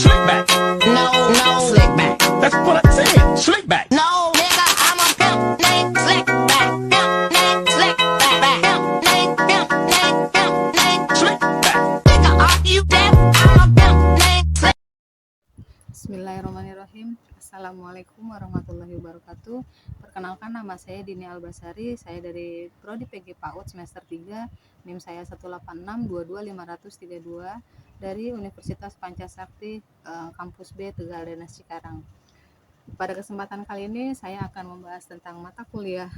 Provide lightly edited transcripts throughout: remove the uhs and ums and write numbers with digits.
Slick back. No, slick back. That's what I said. Slick back. No, nigga, I'm a pimp named Slick Back. Pimp named Slick Back. Pimp named Slick back. Nigga, are you deaf? I'm a pimp named Slick. Bismillahirrahmanirrahim. Assalamualaikum warahmatullahi wabarakatuh. Perkenalkan, nama saya Dini Albasari. Saya dari Prodi PG PAUD semester 3. NIM saya 186225532 dari Universitas Pancasakti Kampus B Tegal Danas Cikarang. Pada kesempatan kali ini saya akan membahas tentang mata kuliah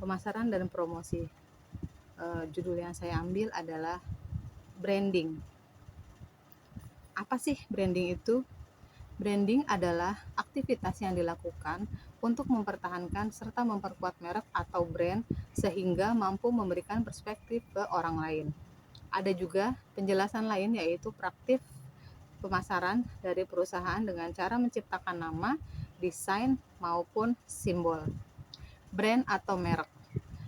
pemasaran dan promosi. Judul yang saya ambil adalah branding. Apa sih branding itu? Branding adalah aktivitas yang dilakukan untuk mempertahankan serta memperkuat merek atau brand sehingga mampu memberikan perspektif ke orang lain. Ada juga penjelasan lain yaitu praktik pemasaran dari perusahaan dengan cara menciptakan nama, desain, maupun simbol. Brand atau merek.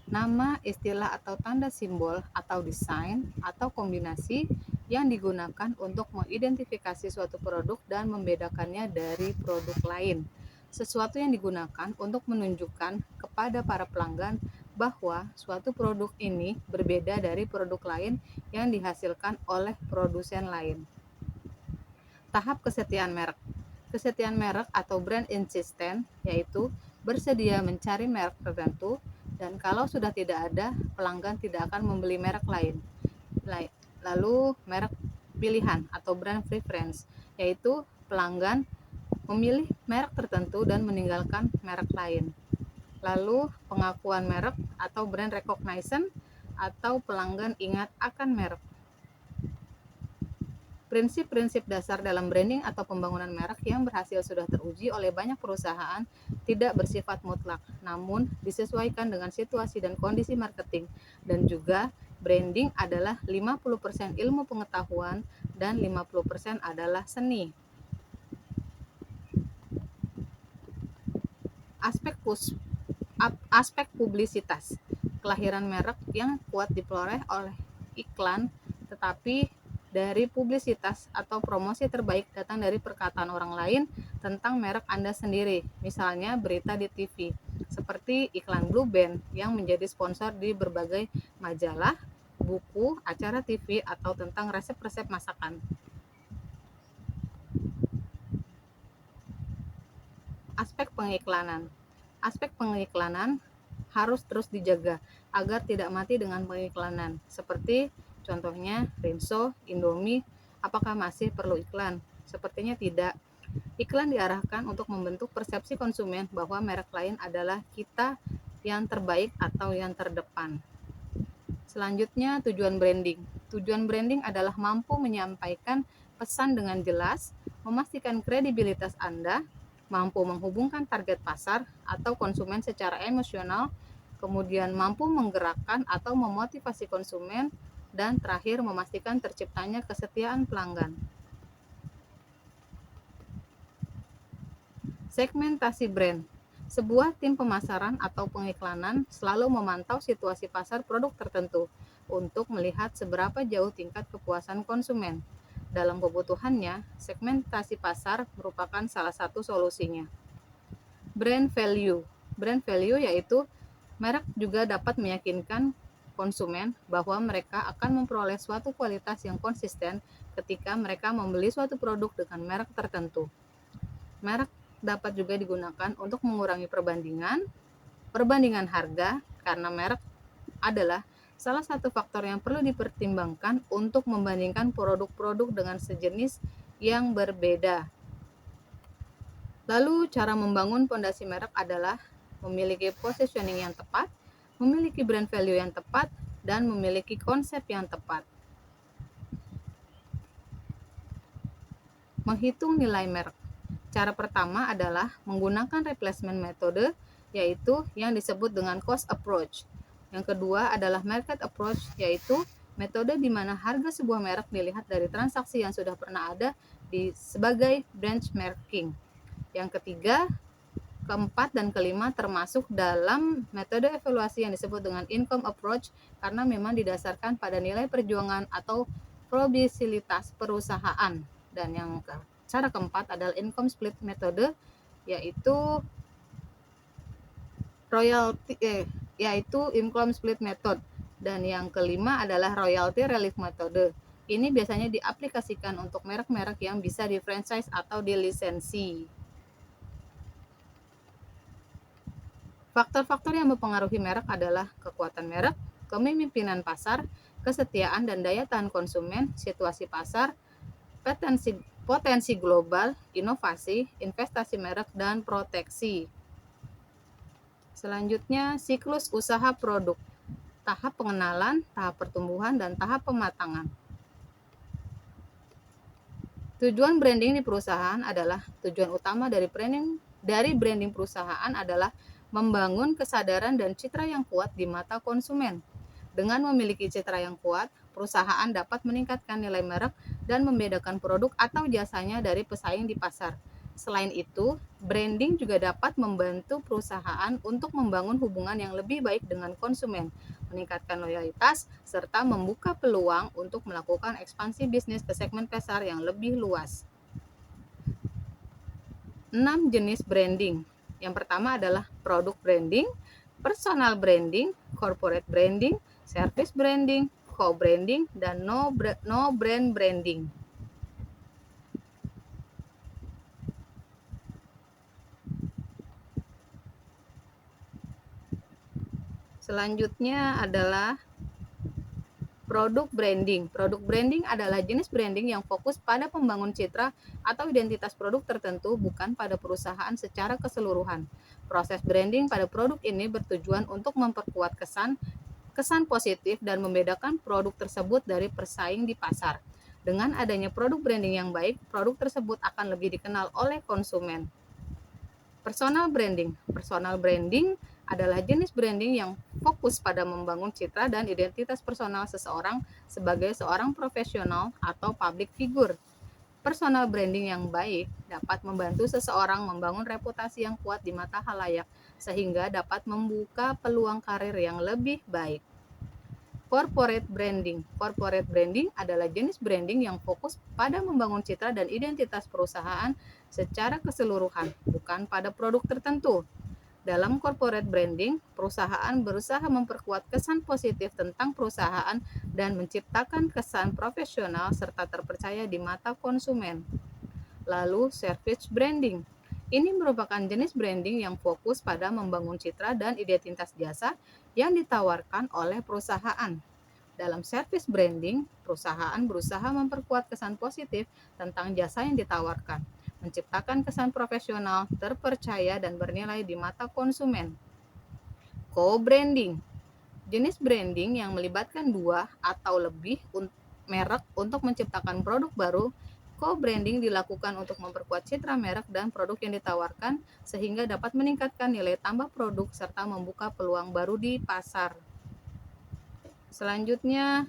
Nama, istilah atau tanda simbol atau desain atau kombinasi yang digunakan untuk mengidentifikasi suatu produk dan membedakannya dari produk lain. Sesuatu yang digunakan untuk menunjukkan kepada para pelanggan bahwa suatu produk ini berbeda dari produk lain yang dihasilkan oleh produsen lain. Tahap kesetiaan merek. Kesetiaan merek atau brand insisten yaitu bersedia mencari merek tertentu dan kalau sudah tidak ada, pelanggan tidak akan membeli merek lain. Lalu merek pilihan atau brand preference yaitu pelanggan memilih merek tertentu dan meninggalkan merek lain. Lalu pengakuan merek atau brand recognition atau pelanggan ingat akan merek. Prinsip-prinsip dasar dalam branding atau pembangunan merek yang berhasil sudah teruji oleh banyak perusahaan tidak bersifat mutlak, namun disesuaikan dengan situasi dan kondisi marketing. Dan juga branding adalah 50% ilmu pengetahuan dan 50% adalah seni. Aspek publisitas. Kelahiran merek yang kuat diperoleh oleh iklan, tetapi dari publisitas atau promosi terbaik datang dari perkataan orang lain tentang merek Anda sendiri. Misalnya berita di TV, seperti iklan Blue Band yang menjadi sponsor di berbagai majalah, buku, acara TV, atau tentang resep-resep masakan. Aspek pengiklanan. Aspek pengiklanan harus terus dijaga agar tidak mati dengan pengiklanan. Seperti contohnya Rinso, Indomie, apakah masih perlu iklan? Sepertinya tidak. Iklan diarahkan untuk membentuk persepsi konsumen bahwa merek lain adalah kita yang terbaik atau yang terdepan. Selanjutnya, tujuan branding. Tujuan branding adalah mampu menyampaikan pesan dengan jelas, memastikan kredibilitas Anda, mampu menghubungkan target pasar atau konsumen secara emosional, kemudian mampu menggerakkan atau memotivasi konsumen, dan terakhir memastikan terciptanya kesetiaan pelanggan. Segmentasi brand. Sebuah tim pemasaran atau pengiklanan selalu memantau situasi pasar produk tertentu untuk melihat seberapa jauh tingkat kepuasan konsumen. Dalam kebutuhannya, segmentasi pasar merupakan salah satu solusinya. Brand value. Brand value yaitu merek juga dapat meyakinkan konsumen bahwa mereka akan memperoleh suatu kualitas yang konsisten ketika mereka membeli suatu produk dengan merek tertentu. Merek dapat juga digunakan untuk mengurangi perbandingan harga karena merek adalah salah satu faktor yang perlu dipertimbangkan untuk membandingkan produk-produk dengan sejenis yang berbeda. Lalu cara membangun fondasi merek adalah memiliki positioning yang tepat, memiliki brand value yang tepat, dan memiliki konsep yang tepat. Menghitung nilai merek. Cara pertama adalah menggunakan replacement metode, yaitu yang disebut dengan cost approach. Yang kedua adalah market approach, yaitu metode di mana harga sebuah merek dilihat dari transaksi yang sudah pernah ada sebagai benchmarking. Yang ketiga, keempat, dan kelima termasuk dalam metode evaluasi yang disebut dengan income approach karena memang didasarkan pada nilai perjuangan atau probabilitas perusahaan. Dan yang Cara keempat adalah income split metode, yaitu income split method. Dan yang kelima adalah royalty relief method. Ini biasanya diaplikasikan untuk merek-merek yang bisa di-franchise atau dilisensi. Faktor-faktor yang mempengaruhi merek adalah kekuatan merek, kepemimpinan pasar, kesetiaan dan daya tahan konsumen, situasi pasar, potensi global, inovasi, investasi merek, dan proteksi. Selanjutnya, siklus usaha produk, tahap pengenalan, tahap pertumbuhan, dan tahap pematangan. Tujuan branding di perusahaan adalah tujuan utama dari branding perusahaan adalah membangun kesadaran dan citra yang kuat di mata konsumen. Dengan memiliki citra yang kuat, perusahaan dapat meningkatkan nilai merek dan membedakan produk atau jasanya dari pesaing di pasar. Selain itu, branding juga dapat membantu perusahaan untuk membangun hubungan yang lebih baik dengan konsumen, meningkatkan loyalitas, serta membuka peluang untuk melakukan ekspansi bisnis ke segmen pasar yang lebih luas. 6 jenis branding. Yang pertama adalah product branding, personal branding, corporate branding, service branding, co-branding, dan no brand branding. Selanjutnya adalah produk branding. Produk branding adalah jenis branding yang fokus pada pembangun citra atau identitas produk tertentu, bukan pada perusahaan secara keseluruhan. Proses branding pada produk ini bertujuan untuk memperkuat kesan positif dan membedakan produk tersebut dari pesaing di pasar. Dengan adanya produk branding yang baik, produk tersebut akan lebih dikenal oleh konsumen. Personal branding. Personal branding adalah jenis branding yang fokus pada membangun citra dan identitas personal seseorang sebagai seorang profesional atau public figure. Personal branding yang baik dapat membantu seseorang membangun reputasi yang kuat di mata khalayak sehingga dapat membuka peluang karir yang lebih baik. Corporate branding. Corporate branding adalah jenis branding yang fokus pada membangun citra dan identitas perusahaan secara keseluruhan, bukan pada produk tertentu. Dalam corporate branding, perusahaan berusaha memperkuat kesan positif tentang perusahaan dan menciptakan kesan profesional serta terpercaya di mata konsumen. Lalu, service branding. Ini merupakan jenis branding yang fokus pada membangun citra dan identitas jasa yang ditawarkan oleh perusahaan. Dalam service branding, perusahaan berusaha memperkuat kesan positif tentang jasa yang ditawarkan, menciptakan kesan profesional, terpercaya, dan bernilai di mata konsumen. Co-branding. Jenis branding yang melibatkan 2 atau lebih merek untuk menciptakan produk baru. Co-branding dilakukan untuk memperkuat citra merek dan produk yang ditawarkan sehingga dapat meningkatkan nilai tambah produk serta membuka peluang baru di pasar. Selanjutnya,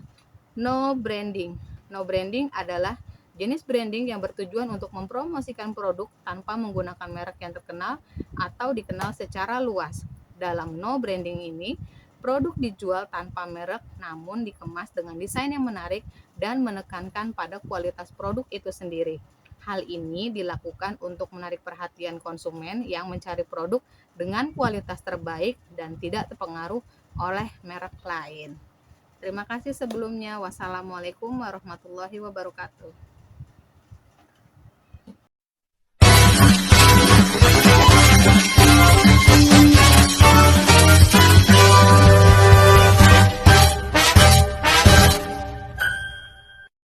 no branding. No branding adalah jenis branding yang bertujuan untuk mempromosikan produk tanpa menggunakan merek yang terkenal atau dikenal secara luas. Dalam no branding ini, produk dijual tanpa merek namun dikemas dengan desain yang menarik dan menekankan pada kualitas produk itu sendiri. Hal ini dilakukan untuk menarik perhatian konsumen yang mencari produk dengan kualitas terbaik dan tidak terpengaruh oleh merek lain. Terima kasih sebelumnya. Wassalamualaikum warahmatullahi wabarakatuh.